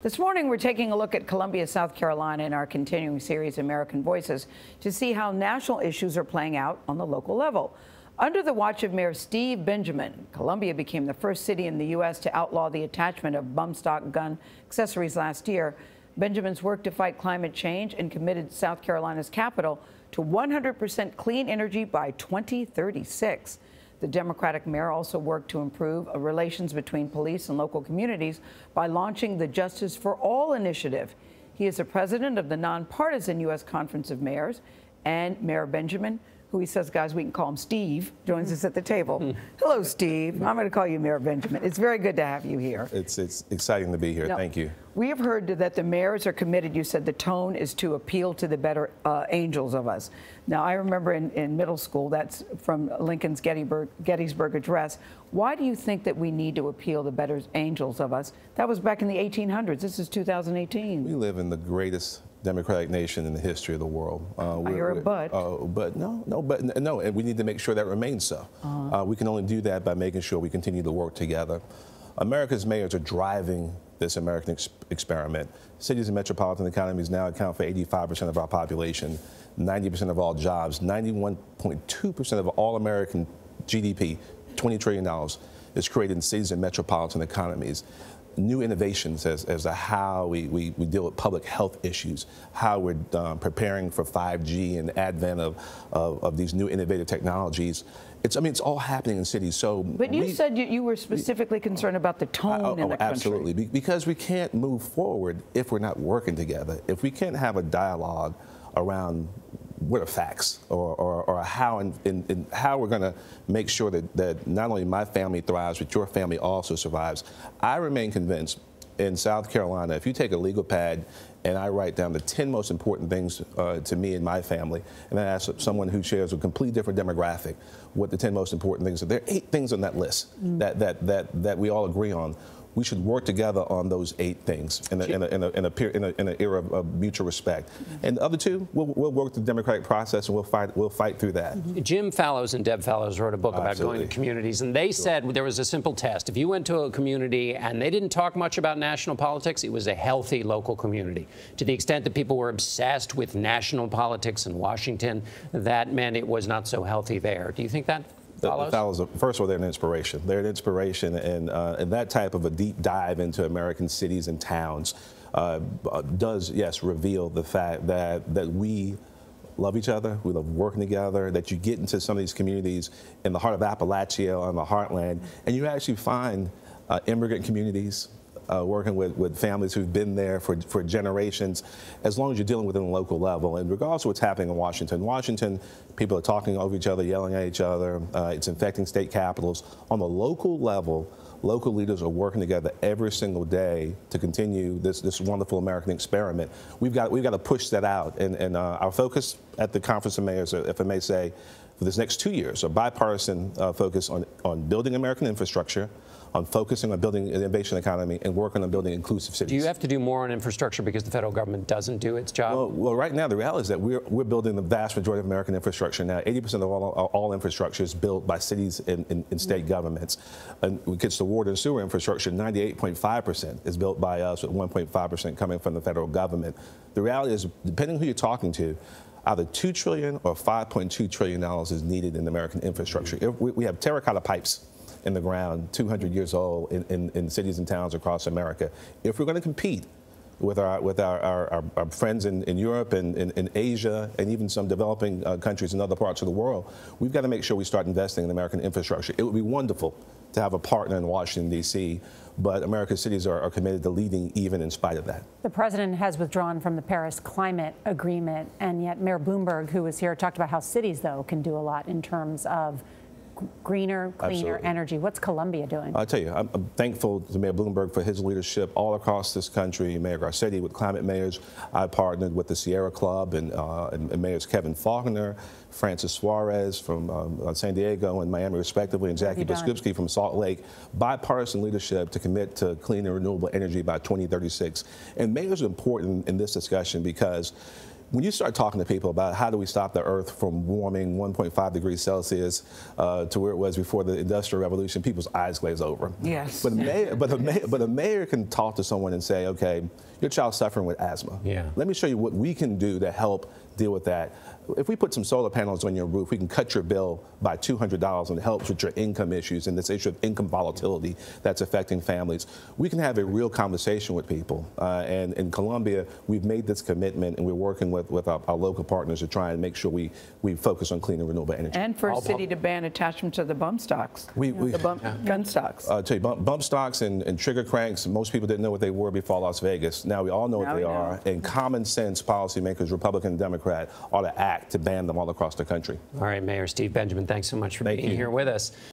This morning, we're taking a look at Columbia, South Carolina in our continuing series, American Voices, to see how national issues are playing out on the local level. Under the watch of Mayor Steve Benjamin, Columbia became the first city in the U.S. to outlaw the attachment of bump stock gun accessories last year. Benjamin's work to fight climate change and committed South Carolina's capital to 100% clean energy by 2036. The Democratic mayor also worked to improve relations between police and local communities by launching the Justice for All initiative. He is the president of the non-partisan U.S. Conference of Mayors, and Mayor Benjamin, who he says, guys, we can call him Steve, joins us at the table. Hello, Steve. I'm going to call you Mayor Benjamin. It's very good to have you here. It's exciting to be here. Thank you. We have heard that the mayors are committed. You said the tone is to appeal to the better angels of us. Now, I remember in middle school, that's from Lincoln's Gettysburg Address. Why do you think that we need to appeal to better angels of us? That was back in the 1800s. This is 2018. We live in the greatest democratic nation in the history of the world. But no, and we need to make sure that remains so. We can only do that by making sure we continue to work together. America's mayors are driving this American experiment. Cities and metropolitan economies now account for 85% of our population, 90% of all jobs, 91.2% of all American GDP, $20 trillion, is created in cities and metropolitan economies. New innovations as to how we deal with public health issues, how we're preparing for 5G and advent of these new innovative technologies. It's all happening in cities. But you said you were specifically concerned about the tone in the country. Absolutely, because we can't move forward if we're not working together. If we can't have a dialogue around what are facts or how and how we're going to make sure that not only my family thrives, but your family also survives. I remain convinced in South Carolina, if you take a legal pad and I write down the 10 most important things to me and my family, and I ask someone who shares a completely different demographic what the 10 most important things are, there are 8 things on that list that we all agree on. We should work together on those 8 things in an era of mutual respect. And the other 2, we'll work the democratic process and we'll fight through that. Jim Fallows and Deb Fallows wrote a book about going to communities, and they said there was a simple test. If you went to a community and they didn't talk much about national politics, it was a healthy local community. To the extent that people were obsessed with national politics in Washington, that meant it was not so healthy there. Do you think that? Fallows, first of all, they're an inspiration. They're an inspiration, and that type of a deep dive into American cities and towns does, yes, reveal the fact that we love each other, we love working together, that you get into some of these communities in the heart of Appalachia, on the heartland, and you actually find immigrant communities, working with families who've been there for generations, as long as you're dealing with it on a local level. And regardless of what's happening in Washington, people are talking over each other, yelling at each other. It's infecting state capitals. On the local level, local leaders are working together every single day to continue this wonderful American experiment. We've got to push that out. And our focus at the Conference of Mayors, if I may say, for this next 2 years, a bipartisan focus on building American infrastructure, on focusing on building an innovation economy, and working on building inclusive cities. Do you have to do more on infrastructure because the federal government doesn't do its job? Well, right now, the reality is that we're building the vast majority of American infrastructure now. 80% of all infrastructure is built by cities and state governments. And when it gets to water and sewer infrastructure, 98.5% is built by us, with 1.5% coming from the federal government. The reality is, depending on who you're talking to, either $2 trillion or $5.2 trillion is needed in American infrastructure. We have terracotta pipes in the ground, 200 years old, in cities and towns across America. If we're going to compete with our friends in Europe and in Asia and even some developing countries in other parts of the world, we've got to make sure we start investing in American infrastructure. It would be wonderful to have a partner in Washington, D.C., but America's cities are committed to leading even in spite of that. The president has withdrawn from the Paris Climate Agreement, and yet Mayor Bloomberg, who was here, talked about how cities, though, can do a lot in terms of greener, cleaner energy. What's Columbia doing? I'll tell you, I'm thankful to Mayor Bloomberg for his leadership all across this country. Mayor Garcetti with Climate Mayors. I partnered with the Sierra Club and Mayors Kevin Faulconer, Francis Suarez from San Diego and Miami, respectively, and Jackie Biskupski from Salt Lake. Bipartisan leadership to commit to clean and renewable energy by 2036. And mayors are important in this discussion because when you start talking to people about how do we stop the Earth from warming 1.5 degrees Celsius to where it was before the Industrial Revolution, people's eyes glaze over. Yes. But a mayor can talk to someone and say, okay, your child's suffering with asthma. Yeah. Let me show you what we can do to help deal with that. If we put some solar panels on your roof, we can cut your bill by $200, and it helps with your income issues and this issue of income volatility that's affecting families. We can have a real conversation with people. And in Columbia, we've made this commitment, and we're working with our local partners to try and make sure we focus on clean and renewable energy. And for a city to ban attachment to the bump stocks, gun stocks. Tell you, bump stocks and trigger cranks, most people didn't know what they were before Las Vegas. Now we all know what they are. And common sense policymakers, Republican and Democrat, ought to act to ban them all across the country. All right, Mayor Steve Benjamin, thanks so much for being here with us.